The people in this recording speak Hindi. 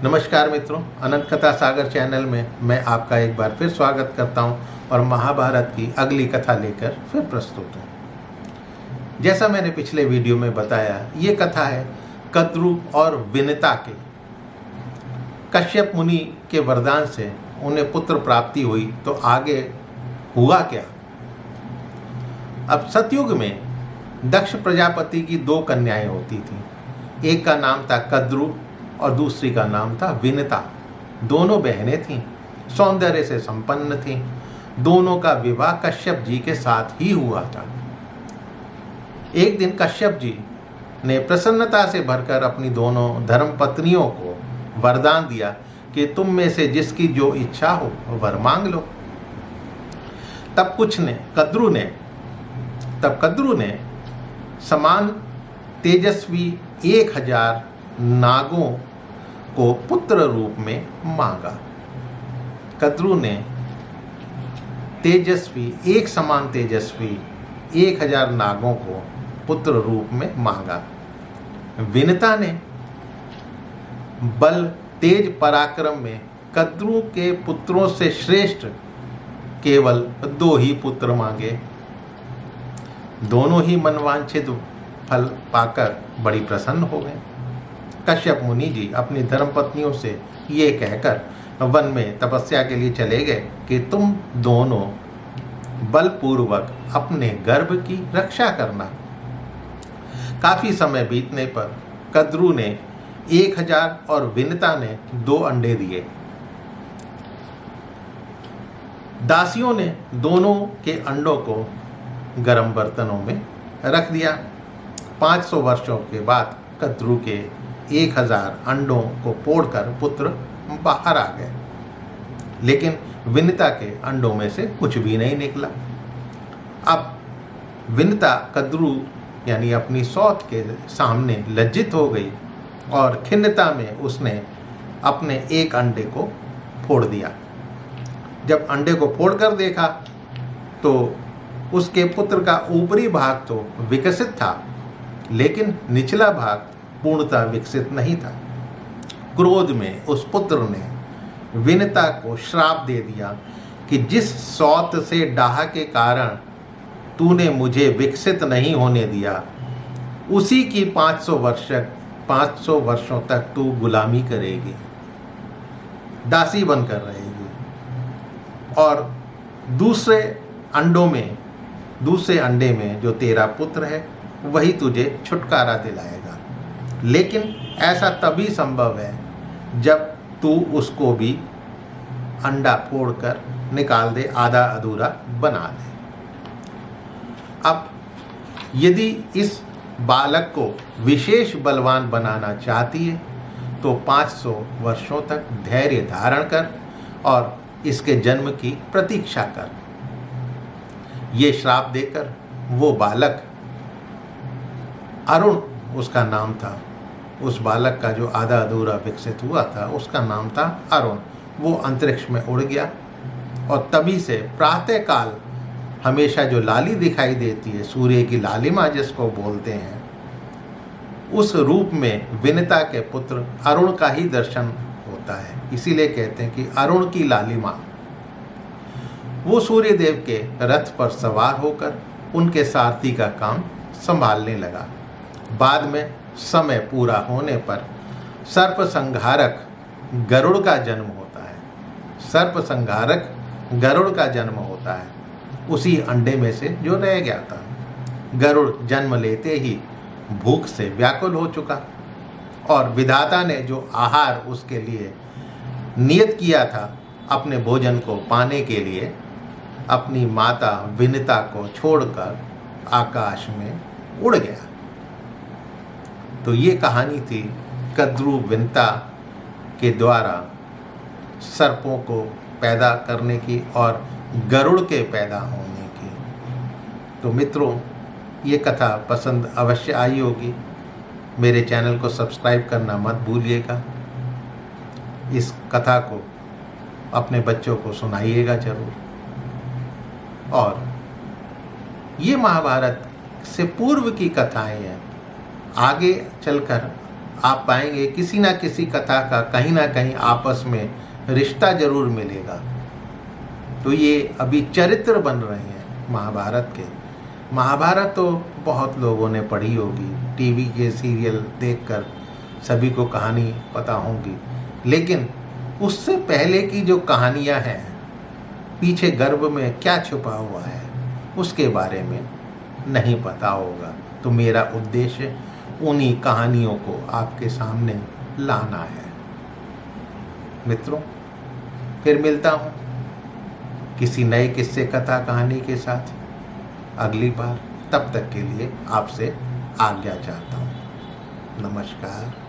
नमस्कार मित्रों, अनंत कथा सागर चैनल में मैं आपका एक बार फिर स्वागत करता हूं और महाभारत की अगली कथा लेकर फिर प्रस्तुत हूं। जैसा मैंने पिछले वीडियो में बताया, ये कथा है कद्रु और विनिता के। कश्यप मुनि के वरदान से उन्हें पुत्र प्राप्ति हुई, तो आगे हुआ क्या? अब सतयुग में दक्ष प्रजापति की दो कन्याएं होती थीं। एक का नाम था कद्रु और दूसरी का नाम था विनिता। दोनों बहनें थीं, सौंदर्य से संपन्न थीं। दोनों का विवाह कश्यप जी के साथ ही हुआ था। एक दिन कश्यप जी ने प्रसन्नता से भरकर अपनी दोनों धर्मपत्नियों को वरदान दिया कि तुम में से जिसकी जो इच्छा हो वर मांग लो। तब कद्रु ने समान तेजस्वी 1000 नागों को पुत्र रूप में मांगा। कद्रु ने एक समान तेजस्वी 1000 नागों को पुत्र रूप में मांगा। विनिता ने बल तेज पराक्रम में कद्रु के पुत्रों से श्रेष्ठ केवल 2 ही पुत्र मांगे। दोनों ही मनवांछित फल पाकर बड़ी प्रसन्न हो गए। कश्यप मुनि जी अपनी धर्मपत्नियों से ये कहकर वन में तपस्या के लिए चले गए कि तुम दोनों बलपूर्वक अपने गर्भ की रक्षा करना। काफी समय बीतने पर कद्रु ने 1000 और विनिता ने 2 अंडे दिए। दासियों ने दोनों के अंडों को गर्म बर्तनों में रख दिया। 500 वर्षों के बाद कद्रु के 1000 अंडों को फोड़कर पुत्र बाहर आ गए, लेकिन विनिता के अंडों में से कुछ भी नहीं निकला। अब विनिता कद्रु यानी अपनी सौत के सामने लज्जित हो गई और खिन्नता में उसने अपने एक अंडे को फोड़ दिया। जब अंडे को फोड़कर देखा तो उसके पुत्र का ऊपरी भाग तो विकसित था, लेकिन निचला भाग पूर्णतः विकसित नहीं था। क्रोध में उस पुत्र ने विनिता को श्राप दे दिया कि जिस सौत से डाह के कारण तूने मुझे विकसित नहीं होने दिया, उसी की 500 वर्षों तक तू गुलामी करेगी, दासी बनकर रहेगी और दूसरे अंडे में जो तेरा पुत्र है वही तुझे छुटकारा दिलाएगा। लेकिन ऐसा तभी संभव है जब तू उसको भी अंडा फोड़कर निकाल दे, आधा अधूरा बना दे। अब यदि इस बालक को विशेष बलवान बनाना चाहती है तो 500 वर्षों तक धैर्य धारण कर और इसके जन्म की प्रतीक्षा कर। ये श्राप देकर वो बालक, अरुण उसका नाम था, उस बालक का जो आधा अधूरा विकसित हुआ था उसका नाम था अरुण, वो अंतरिक्ष में उड़ गया। और तभी से प्रातःकाल हमेशा जो लाली दिखाई देती है, सूर्य की लालिमा जिसको बोलते हैं, उस रूप में विनिता के पुत्र अरुण का ही दर्शन होता है। इसीलिए कहते हैं कि अरुण की लालिमा। वो सूर्य देव के रथ पर सवार होकर उनके सारथी का काम संभालने लगा। बाद में समय पूरा होने पर सर्प संहारक गरुड़ का जन्म होता है। उसी अंडे में से जो रह गया था। गरुड़ जन्म लेते ही भूख से व्याकुल हो चुका और विधाता ने जो आहार उसके लिए नियत किया था, अपने भोजन को पाने के लिए अपनी माता विनिता को छोड़कर आकाश में उड़ गया। तो ये कहानी थी कद्रु विनिता के द्वारा सर्पों को पैदा करने की और गरुड़ के पैदा होने की। तो मित्रों, ये कथा पसंद अवश्य आई होगी। मेरे चैनल को सब्सक्राइब करना मत भूलिएगा। इस कथा को अपने बच्चों को सुनाइएगा जरूर। और ये महाभारत से पूर्व की कथाएं हैं। आगे चलकर आप पाएंगे किसी ना किसी कथा का कहीं ना कहीं आपस में रिश्ता जरूर मिलेगा। तो ये अभी चरित्र बन रहे हैं महाभारत के। महाभारत तो बहुत लोगों ने पढ़ी होगी, टीवी के सीरियल देखकर सभी को कहानी पता होगी, लेकिन उससे पहले की जो कहानियां हैं, पीछे गर्भ में क्या छुपा हुआ है, उसके बारे में नहीं पता होगा। तो मेरा उद्देश्य उन्हीं कहानियों को आपके सामने लाना है। मित्रों, फिर मिलता हूँ किसी नए किस्से कथा कहानी के साथ अगली बार। तब तक के लिए आपसे आज्ञा चाहता हूँ। नमस्कार।